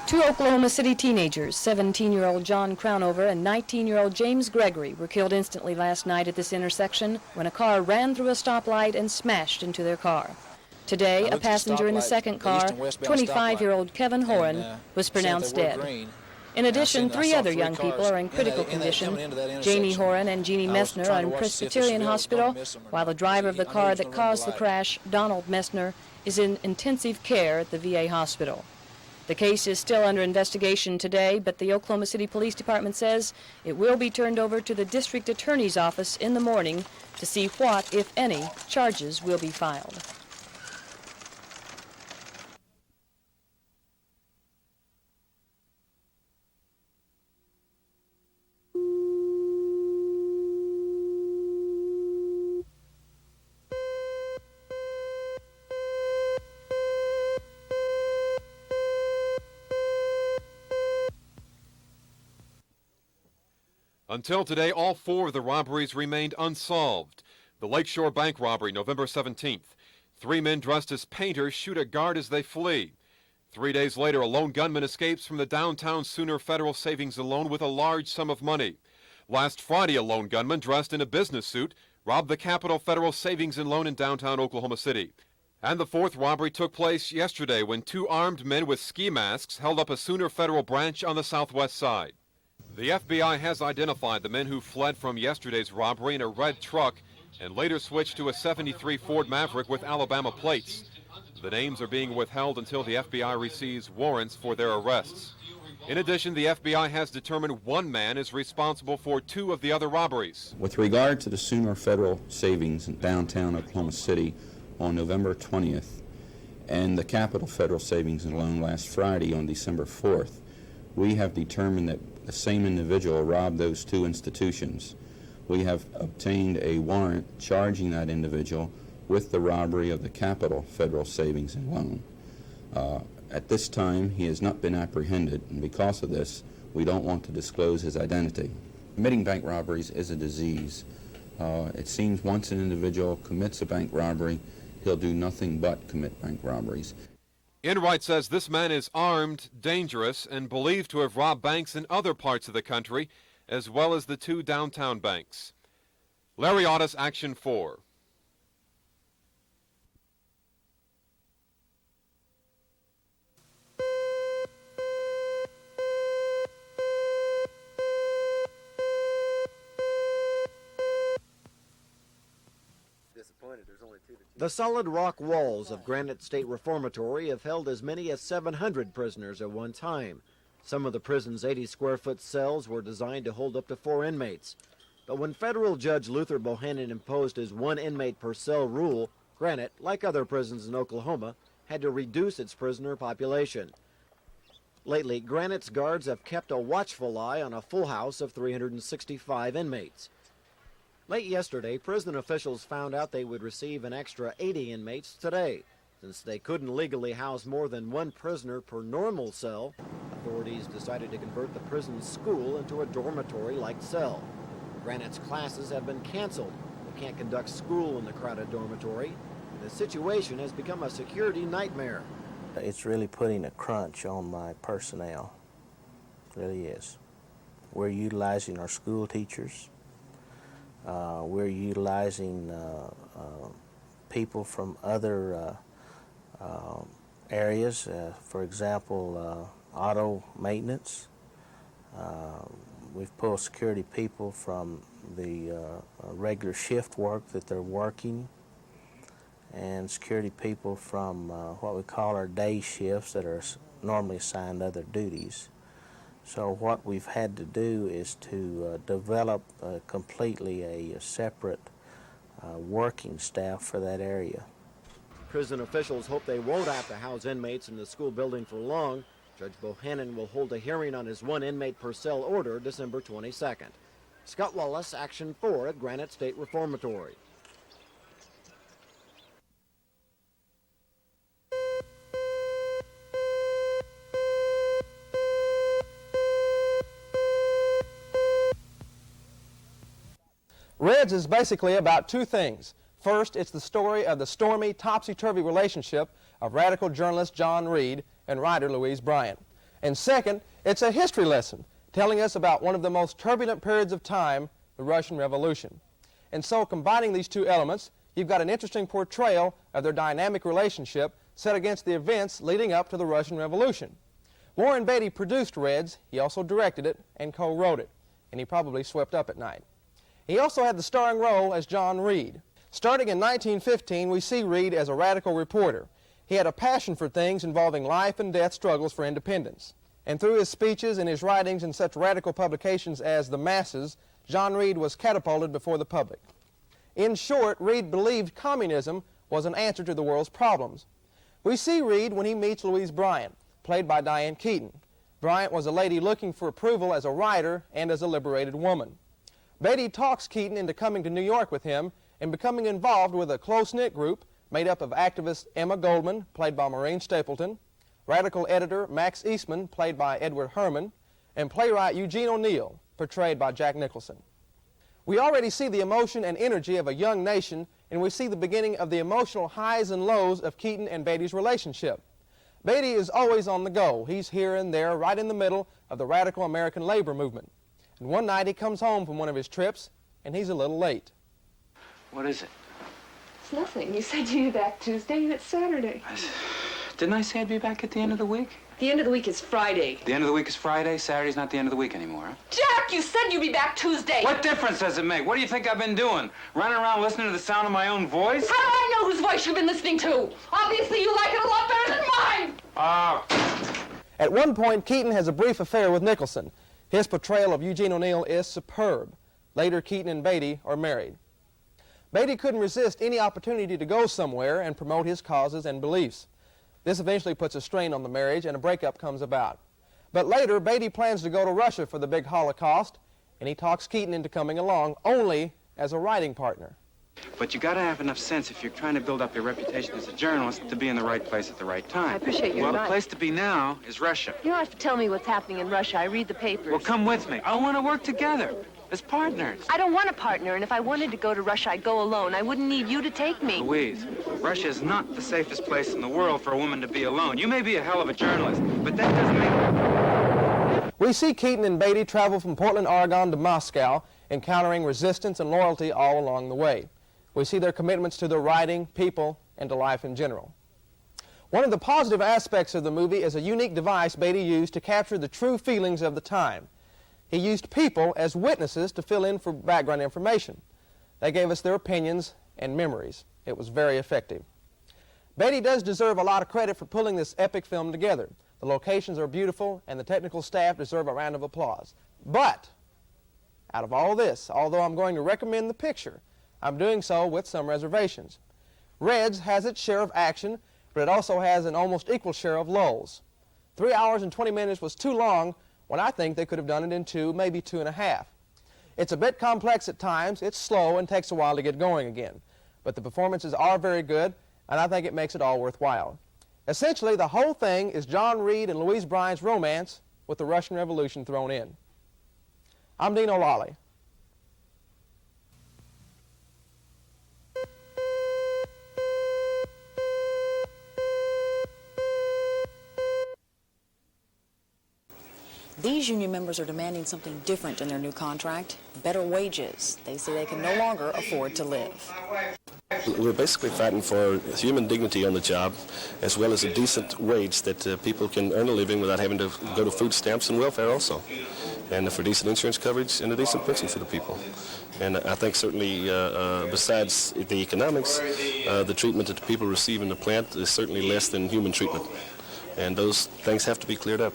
Two Oklahoma City teenagers, 17-year-old John Crownover and 19-year-old James Gregory, were killed instantly last night at this intersection when a car ran through a stoplight and smashed into their car. Today, a passenger in the second car, 25-year-old Kevin Horan, was pronounced dead. In addition, three other young people are in critical condition. Jamie Horan and Jeannie Messner are in Presbyterian Hospital, while the driver of the car that caused the crash, Donald Messner, is in intensive care at the VA hospital. The case is still under investigation today, but the Oklahoma City Police Department says it will be turned over to the District Attorney's Office in the morning to see what, if any, charges will be filed. Until today, all four of the robberies remained unsolved. The Lakeshore Bank robbery, November 17th. Three men dressed as painters shoot a guard as they flee. 3 days later, a lone gunman escapes from the downtown Sooner Federal Savings and Loan with a large sum of money. Last Friday, a lone gunman dressed in a business suit robbed the Capital Federal Savings and Loan in downtown Oklahoma City. And the fourth robbery took place yesterday when two armed men with ski masks held up a Sooner Federal branch on the southwest side. The FBI has identified the men who fled from yesterday's robbery in a red truck and later switched to a '73 Ford Maverick with Alabama plates. The names are being withheld until the FBI receives warrants for their arrests. In addition, the FBI has determined one man is responsible for two of the other robberies. With regard to the Sooner Federal Savings in downtown Oklahoma City on November 20th and the Capital Federal Savings and Loan last Friday on December 4th, we have determined that the same individual robbed those two institutions. We have obtained a warrant charging that individual with the robbery of the Capital Federal Savings and Loan. At this time, he has not been apprehended, and because of this, we don't want to disclose his identity. Committing bank robberies is a disease. It seems once an individual commits a bank robbery, he'll do nothing but commit bank robberies. Enright says this man is armed, dangerous, and believed to have robbed banks in other parts of the country, as well as the two downtown banks. Larry Otis, Action 4. The solid rock walls of Granite State Reformatory have held as many as 700 prisoners at one time. Some of the prison's 80-square-foot cells were designed to hold up to 4 inmates. But when federal judge Luther Bohannon imposed his 1 inmate per cell rule, Granite, like other prisons in Oklahoma, had to reduce its prisoner population. Lately, Granite's guards have kept a watchful eye on a full house of 365 inmates. Late yesterday, prison officials found out they would receive an extra 80 inmates today. Since they couldn't legally house more than 1 prisoner per normal cell, authorities decided to convert the prison's school into a dormitory-like cell. Granite's classes have been canceled. They can't conduct school in the crowded dormitory. The situation has become a security nightmare. It's really putting a crunch on my personnel. It really is. We're utilizing our school teachers. We're utilizing people from other areas, for example, auto maintenance. We've pulled security people from the regular shift work that they're working, and security people from what we call our day shifts that are normally assigned other duties. So what we've had to do is to develop completely a separate working staff for that area. Prison officials hope they won't have to house inmates in the school building for long. Judge Bohannon will hold a hearing on his 1 inmate per cell order December 22nd. Scott Wallace, Action 4 at Granite State Reformatory. Reds is basically about 2 things. First, it's the story of the stormy, topsy-turvy relationship of radical journalist John Reed and writer Louise Bryant. And second, it's a history lesson telling us about one of the most turbulent periods of time, the Russian Revolution. And so combining these two elements, you've got an interesting portrayal of their dynamic relationship set against the events leading up to the Russian Revolution. Warren Beatty produced Reds, he also directed it and co-wrote it, and he probably swept up at night. He also had the starring role as John Reed. Starting in 1915, we see Reed as a radical reporter. He had a passion for things involving life and death struggles for independence. And through his speeches and his writings in such radical publications as The Masses, John Reed was catapulted before the public. In short, Reed believed communism was an answer to the world's problems. We see Reed when he meets Louise Bryant, played by Diane Keaton. Bryant was a lady looking for approval as a writer and as a liberated woman. Beatty talks Keaton into coming to New York with him and becoming involved with a close-knit group made up of activist Emma Goldman, played by Maureen Stapleton, radical editor Max Eastman, played by Edward Herman, and playwright Eugene O'Neill, portrayed by Jack Nicholson. We already see the emotion and energy of a young nation, and we see the beginning of the emotional highs and lows of Keaton and Beatty's relationship. Beatty is always on the go. He's here and there, right in the middle of the radical American labor movement. And one night he comes home from one of his trips, and he's a little late. What is it? It's nothing. You said you'd be back Tuesday, and it's Saturday. Didn't I say I'd be back at the end of the week? The end of the week is Friday. The end of the week is Friday. Saturday's not the end of the week anymore, huh? Jack, you said you'd be back Tuesday. What difference does it make? What do you think I've been doing? Running around listening to the sound of my own voice? How do I know whose voice you've been listening to? Obviously, you like it a lot better than mine. At one point, Keaton has a brief affair with Nicholson. His portrayal of Eugene O'Neill is superb. Later, Keaton and Beatty are married. Beatty couldn't resist any opportunity to go somewhere and promote his causes and beliefs. This eventually puts a strain on the marriage, and a breakup comes about. But later, Beatty plans to go to Russia for the big Holocaust, and he talks Keaton into coming along only as a writing partner. But you gotta have enough sense if you're trying to build up your reputation as a journalist to be in the right place at the right time. I appreciate your Well, advice. the place to be now is Russia. You don't have to tell me what's happening in Russia. I read the papers. Well, come with me. I want to work together as partners. I don't want a partner, and if I wanted to go to Russia, I'd go alone. I wouldn't need you to take me. Louise, Russia is not the safest place in the world for a woman to be alone. You may be a hell of a journalist, but that doesn't make... We see Keaton and Beatty travel from Portland, Oregon to Moscow, encountering resistance and loyalty all along the way. We see their commitments to their writing, people, and to life in general. One of the positive aspects of the movie is a unique device Beatty used to capture the true feelings of the time. He used people as witnesses to fill in for background information. They gave us their opinions and memories. It was very effective. Beatty does deserve a lot of credit for pulling this epic film together. The locations are beautiful, and the technical staff deserve a round of applause. But, out of all this, although I'm going to recommend the picture, I'm doing so with some reservations. Reds has its share of action, but it also has an almost equal share of lulls. 3 hours and 20 minutes was too long when I think they could have done it in 2, maybe 2.5. It's a bit complex at times, it's slow, and takes a while to get going again. But the performances are very good, and I think it makes it all worthwhile. Essentially, the whole thing is John Reed and Louise Bryant's romance with the Russian Revolution thrown in. I'm Dean O'Lally. These union members are demanding something different in their new contract, better wages. They say they can no longer afford to live. We're basically fighting for human dignity on the job, as well as a decent wage that people can earn a living without having to go to food stamps and welfare also, and for decent insurance coverage and a decent pension for the people. And I think certainly besides the economics, the treatment that the people receive in the plant is certainly less than human treatment, and those things have to be cleared up.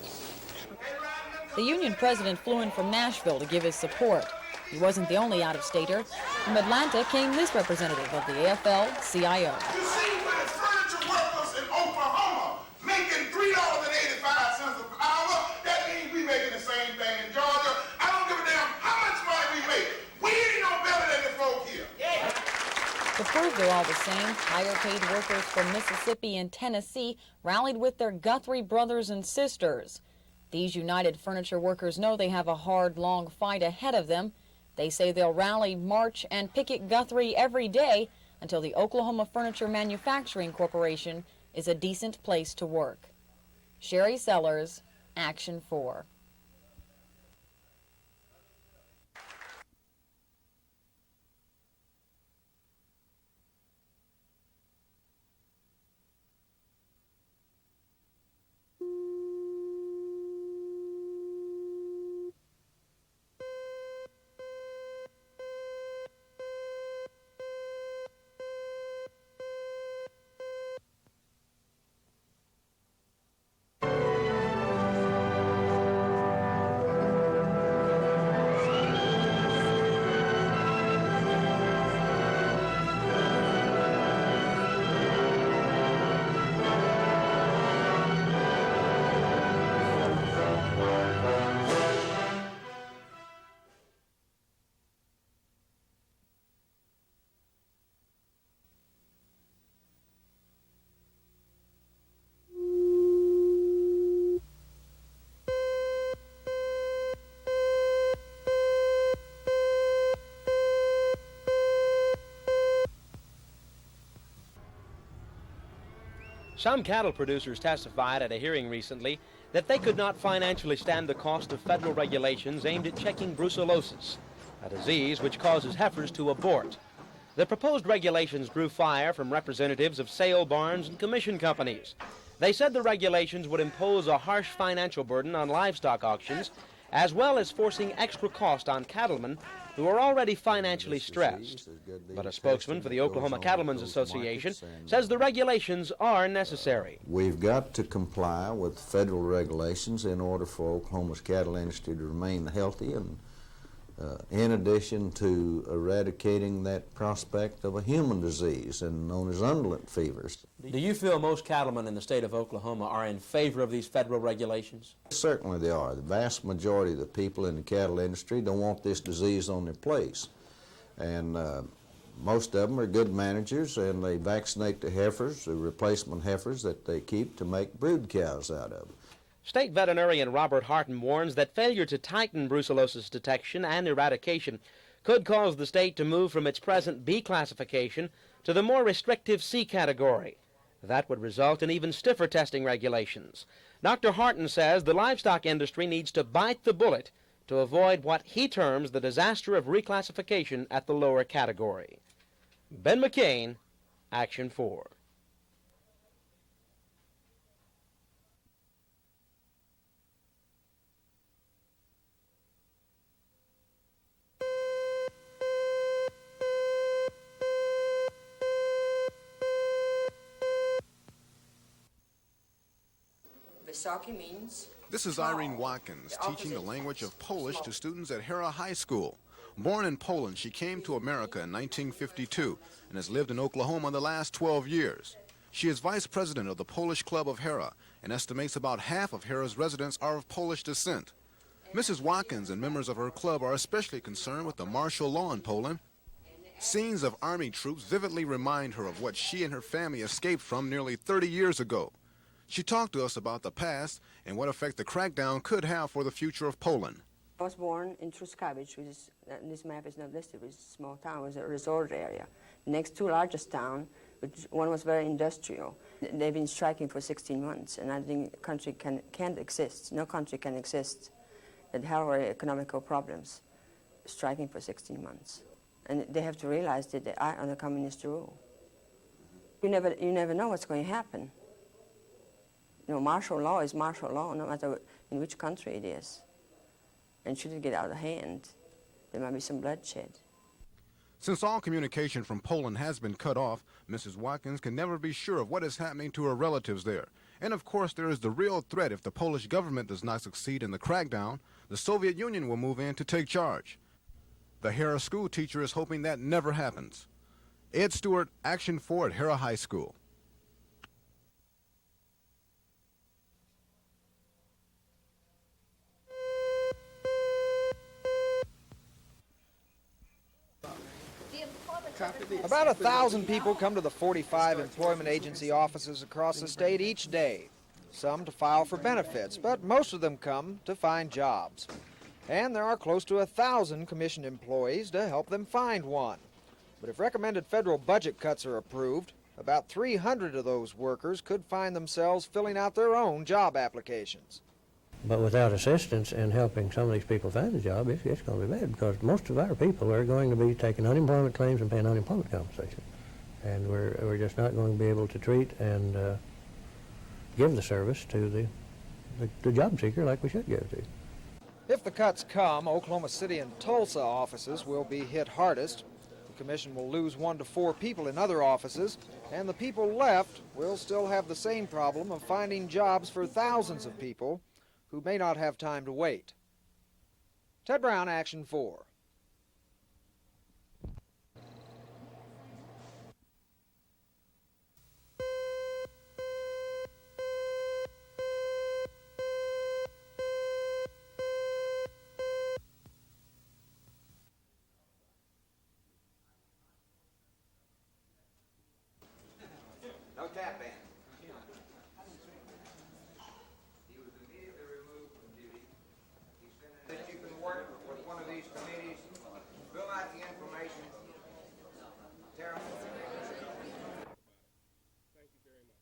The union president flew in from Nashville to give his support. He wasn't the only out-of-stater. From Atlanta came this representative of the AFL-CIO. You see, with the furniture workers in Oklahoma making $3.85 an hour, that means we making the same thing in Georgia. I don't give a damn how much money we make. We ain't no better than the folk here. Yeah. To prove they're all the same, higher-paid workers from Mississippi and Tennessee rallied with their Guthrie brothers and sisters. These united furniture workers know they have a hard, long fight ahead of them. They say they'll rally, march, and picket Guthrie every day until the Oklahoma Furniture Manufacturing Corporation is a decent place to work. Sherry Sellers, Action 4. Some cattle producers testified at a hearing recently that they could not financially stand the cost of federal regulations aimed at checking brucellosis, a disease which causes heifers to abort. The proposed regulations drew fire from representatives of sale barns and commission companies. They said the regulations would impose a harsh financial burden on livestock auctions, as well as forcing extra cost on cattlemen who are already financially stressed. But a spokesman for the Oklahoma Cattlemen's Association says the regulations are necessary. We've got to comply with federal regulations in order for Oklahoma's cattle industry to remain healthy, and in addition to eradicating that prospect of a human disease and known as undulant fevers. Do you feel most cattlemen in the state of Oklahoma are in favor of these federal regulations? Certainly they are. The vast majority of the people in the cattle industry don't want this disease on their place. And most of them are good managers, and they vaccinate the heifers, the replacement heifers that they keep to make brood cows out of. State veterinarian Robert Harton warns that failure to tighten brucellosis detection and eradication could cause the state to move from its present B classification to the more restrictive C category. That would result in even stiffer testing regulations. Dr. Harton says the livestock industry needs to bite the bullet to avoid what he terms the disaster of reclassification at the lower category. Ben McCain, Action 4. This is Irene Watkins, teaching the language of Polish to students at Harrah High School. Born in Poland, she came to America in 1952 and has lived in Oklahoma the last 12 years. She is vice president of the Polish Club of Harrah and estimates about half of Harrah's residents are of Polish descent. Mrs. Watkins and members of her club are especially concerned with the martial law in Poland. Scenes of army troops vividly remind her of what she and her family escaped from nearly 30 years ago. She talked to us about the past and what effect the crackdown could have for the future of Poland. I was born in Truskavich, which is, this map is not listed, which is a small town, it was a resort area. The next two largest towns, one was very industrial. They've been striking for 16 months, and I think the country can't exist. No country can exist that have very economical problems, striking for 16 months. And they have to realize that they are under communist rule. You never know what's going to happen. You know, martial law is martial law, no matter in which country it is. And should it get out of hand, there might be some bloodshed. Since all communication from Poland has been cut off, Mrs. Watkins can never be sure of what is happening to her relatives there. And of course, there is the real threat if the Polish government does not succeed in the crackdown, the Soviet Union will move in to take charge. The Harrah school teacher is hoping that never happens. Ed Stewart, Action 4 at Harrah High School. About 1,000 people come to the 45 employment agency offices across the state each day. Some to file for benefits, but most of them come to find jobs. And there are close to 1,000 commissioned employees to help them find one. But if recommended federal budget cuts are approved, about 300 of those workers could find themselves filling out their own job applications. But without assistance in helping some of these people find a job, it's going to be bad, because most of our people are going to be taking unemployment claims and paying unemployment compensation. And we're just not going to be able to treat and give the service to the job seeker like we should give to. If the cuts come, Oklahoma City and Tulsa offices will be hit hardest. The commission will lose 1 to 4 people in other offices, and the people left will still have the same problem of finding jobs for thousands of people who may not have time to wait. Ted Brown, Action 4. No tap in. That you can work with one of these committees, fill out the information. Tara. Thank you very much.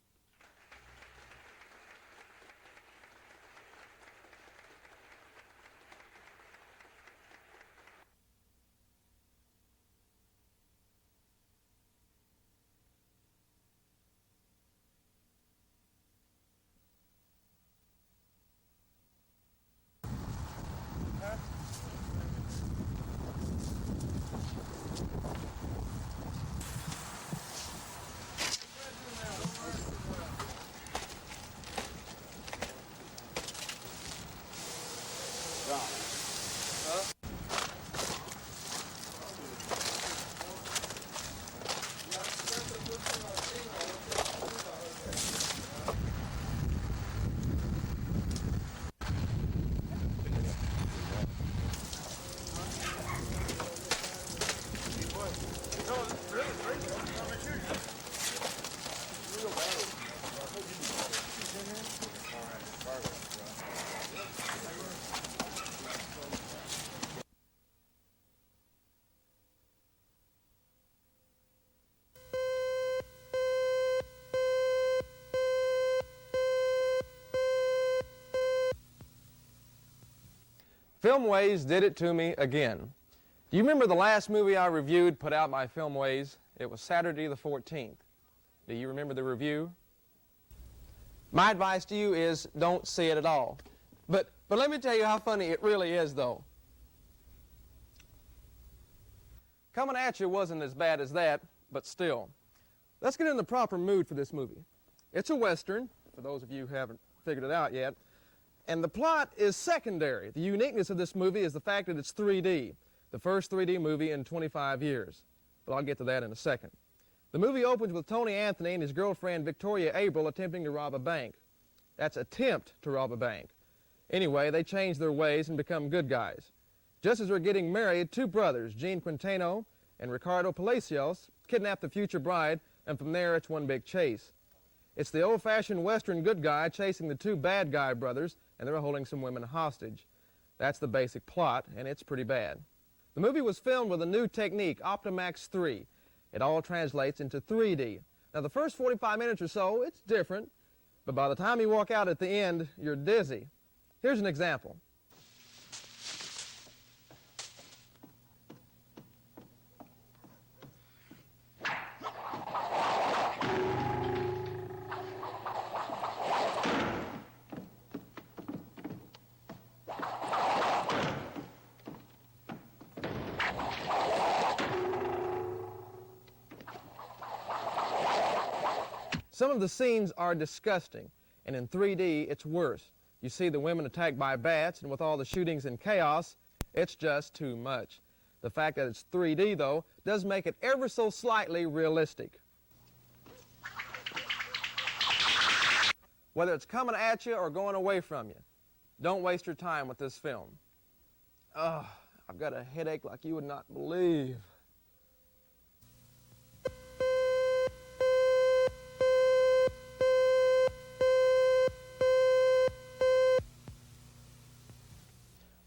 Filmways did it to me again. Do you remember the last movie I reviewed put out by Filmways? It was Saturday the 14th. Do you remember the review? My advice to you is don't see it at all. But let me tell you how funny it really is, though. Coming At You wasn't as bad as that, but still. Let's get in the proper mood for this movie. It's a Western, for those of you who haven't figured it out yet. And the plot is secondary. The uniqueness of this movie is the fact that it's 3D, the first 3D movie in 25 years. But I'll get to that in a second. The movie opens with Tony Anthony and his girlfriend Victoria Abril attempting to rob a bank. That's attempt to rob a bank. Anyway, they change their ways and become good guys. Just as they're getting married, 2 brothers, Gene Quintano and Ricardo Palacios, kidnap the future bride, and from there it's one big chase. It's the old-fashioned Western good guy chasing the 2 bad guy brothers, and they're holding some women hostage. That's the basic plot, and it's pretty bad. The movie was filmed with a new technique, Optimax 3. It all translates into 3D. Now, the first 45 minutes or so, it's different, but by the time you walk out at the end, you're dizzy. Here's an example. Some of the scenes are disgusting, and in 3D, it's worse. You see the women attacked by bats, and with all the shootings and chaos, it's just too much. The fact that it's 3D, though, does make it ever so slightly realistic. Whether it's coming at you or going away from you, don't waste your time with this film. Ugh, I've got a headache like you would not believe.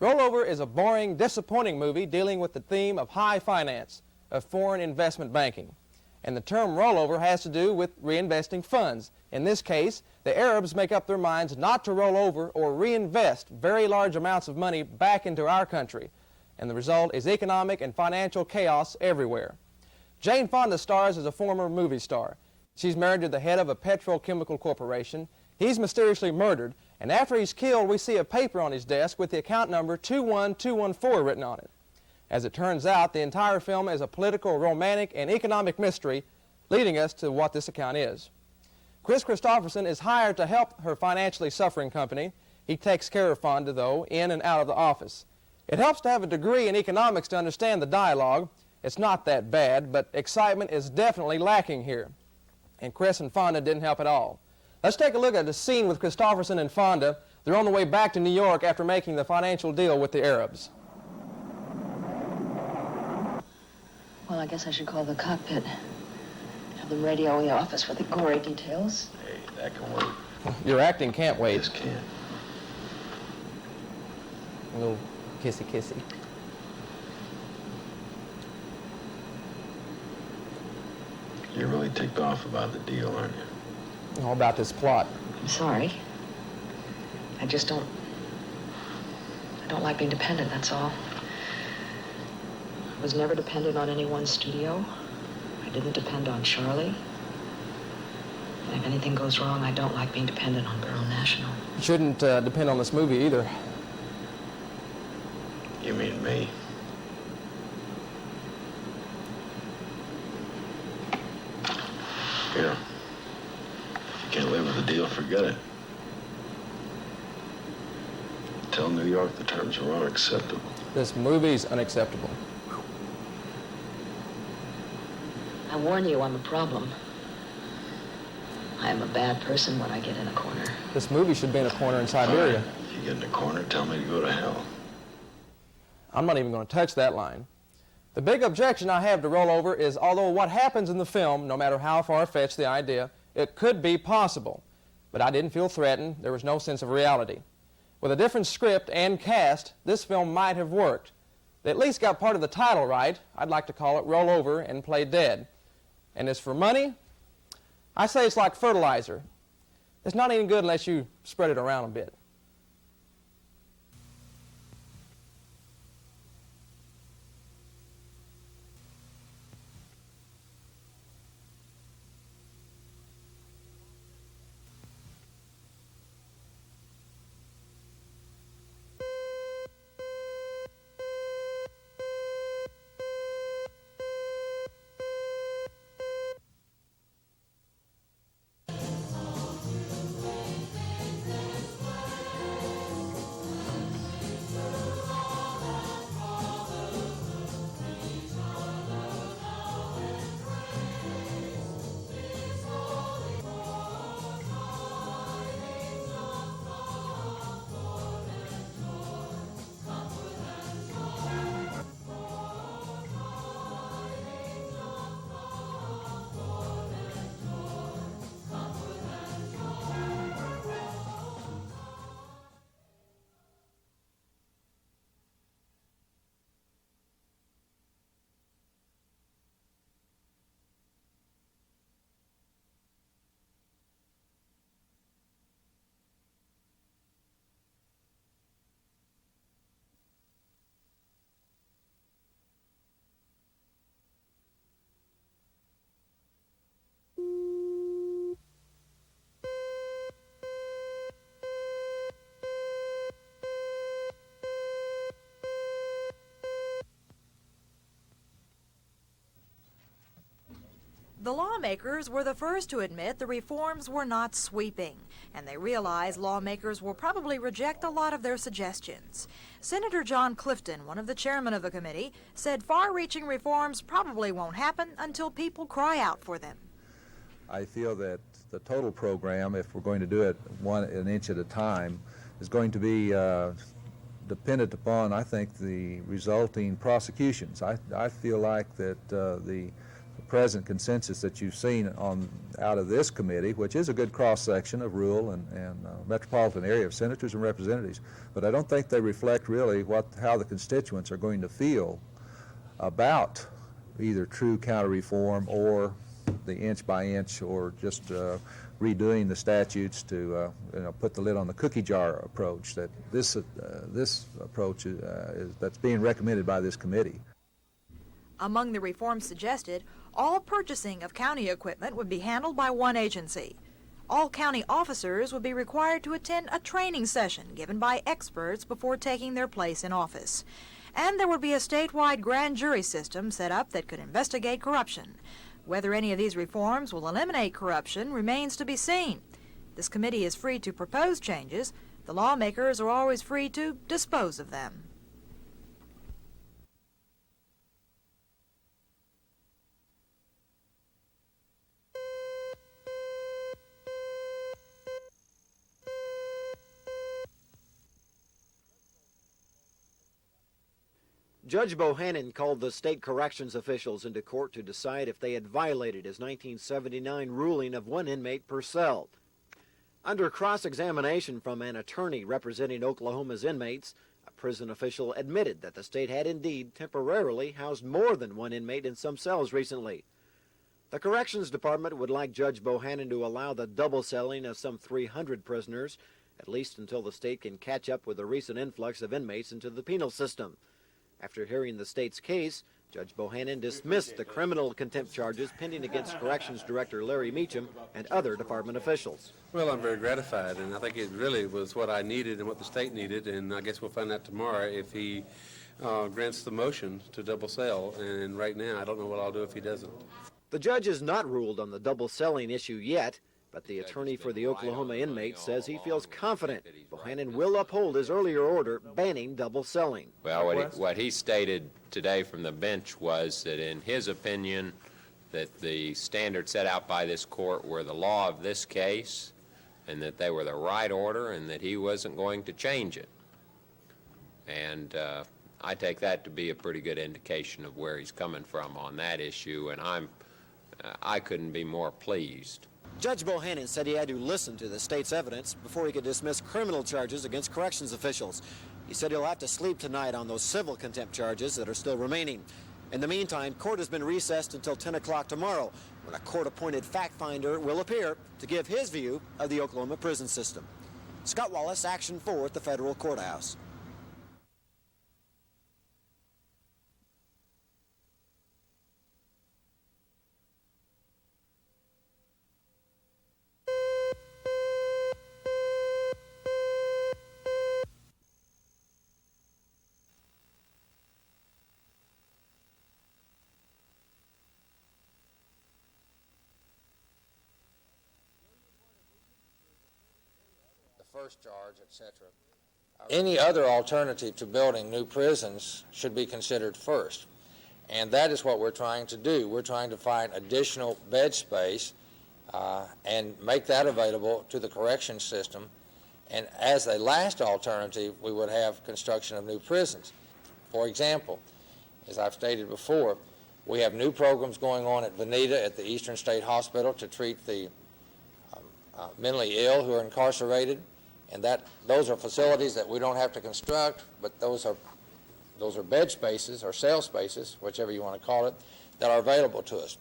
Rollover is a boring, disappointing movie dealing with the theme of high finance, of foreign investment banking. And the term rollover has to do with reinvesting funds. In this case, the Arabs make up their minds not to roll over or reinvest very large amounts of money back into our country. And the result is economic and financial chaos everywhere. Jane Fonda stars as a former movie star. She's married to the head of a petrochemical corporation. He's mysteriously murdered, and after he's killed, we see a paper on his desk with the account number 21214 written on it. As it turns out, the entire film is a political, romantic, and economic mystery, leading us to what this account is. Chris Christopherson is hired to help her financially suffering company. He takes care of Fonda, though, in and out of the office. It helps to have a degree in economics to understand the dialogue. It's not that bad, but excitement is definitely lacking here. And Chris and Fonda didn't help at all. Let's take a look at the scene with Christopherson and Fonda. They're on the way back to New York after making the financial deal with the Arabs. Well, I guess I should call the cockpit. Have them radio the office with the gory details. Hey, that can work. Your acting can't wait. This can. A little kissy-kissy. You're really ticked off about the deal, aren't you? All about this plot. I'm sorry. I don't like being dependent, that's all. I was never dependent on any one studio. I didn't depend on Charlie. And if anything goes wrong, I don't like being dependent on Borough National. You shouldn't depend on this movie either. You mean me? Here. If you can't live with the deal, forget it. Tell New York the terms are unacceptable. This movie's unacceptable. I warn you, I'm a problem. I am a bad person when I get in a corner. This movie should be in a corner in Siberia. Fine. If you get in a corner, tell me to go to hell. I'm not even going to touch that line. The big objection I have to Rollover is, although what happens in the film, no matter how far-fetched the idea, it could be possible. But I didn't feel threatened. There was no sense of reality. With a different script and cast, this film might have worked. They at least got part of the title right. I'd like to call it Roll Over and Play Dead. And as for money, I say it's like fertilizer. It's not any good unless you spread it around a bit. The lawmakers were the first to admit the reforms were not sweeping, and they realized lawmakers will probably reject a lot of their suggestions. Senator John Clifton, one of the chairmen of the committee, said far-reaching reforms probably won't happen until people cry out for them. I feel that the total program, if we're going to do it an inch at a time, is going to be dependent upon, I think, the resulting prosecutions. I feel like that the present consensus that you've seen out of this committee, which is a good cross-section of rural and metropolitan area of senators and representatives, but I don't think they reflect really how the constituents are going to feel about either true counter-reform or the inch by inch or just redoing the statutes to put the lid on the cookie jar approach. That this approach is that's being recommended by this committee. Among the reforms suggested, all purchasing of county equipment would be handled by one agency. All county officers would be required to attend a training session given by experts before taking their place in office. And there would be a statewide grand jury system set up that could investigate corruption. Whether any of these reforms will eliminate corruption remains to be seen. This committee is free to propose changes. The lawmakers are always free to dispose of them. Judge Bohannon called the state corrections officials into court to decide if they had violated his 1979 ruling of 1 inmate per cell. Under cross-examination from an attorney representing Oklahoma's inmates, a prison official admitted that the state had indeed temporarily housed more than 1 inmate in some cells recently. The Corrections Department would like Judge Bohannon to allow the double celling of some 300 prisoners, at least until the state can catch up with the recent influx of inmates into the penal system. After hearing the state's case, Judge Bohannon dismissed the criminal contempt charges pending against Corrections Director Larry Meacham and other department officials. Well, I'm very gratified, and I think it really was what I needed and what the state needed, and I guess we'll find out tomorrow if he grants the motion to double cell, and right now I don't know what I'll do if he doesn't. The judge has not ruled on the double celling issue yet, but the attorney for the Oklahoma inmates says he feels confident Bohannon will uphold his earlier order banning double celling. Well, what he stated today from the bench was that in his opinion that the standards set out by this court were the law of this case and that they were the right order and that he wasn't going to change it. And I take that to be a pretty good indication of where he's coming from on that issue, and I couldn't be more pleased. Judge Bohannon said he had to listen to the state's evidence before he could dismiss criminal charges against corrections officials. He said he'll have to sleep tonight on those civil contempt charges that are still remaining. In the meantime, court has been recessed until 10 o'clock tomorrow, when a court-appointed fact finder will appear to give his view of the Oklahoma prison system. Scott Wallace, Action 4 at the Federal Courthouse. First charge, etc. Any other alternative to building new prisons should be considered first, and that is what we're trying to do. We're trying to find additional bed space and make that available to the corrections system, and as a last alternative we would have construction of new prisons. For example, as I've stated before, we have new programs going on at Veneta at the Eastern State Hospital to treat the mentally ill who are incarcerated. And those are facilities that we don't have to construct, but those are bed spaces or cell spaces, whichever you want to call it, that are available to us.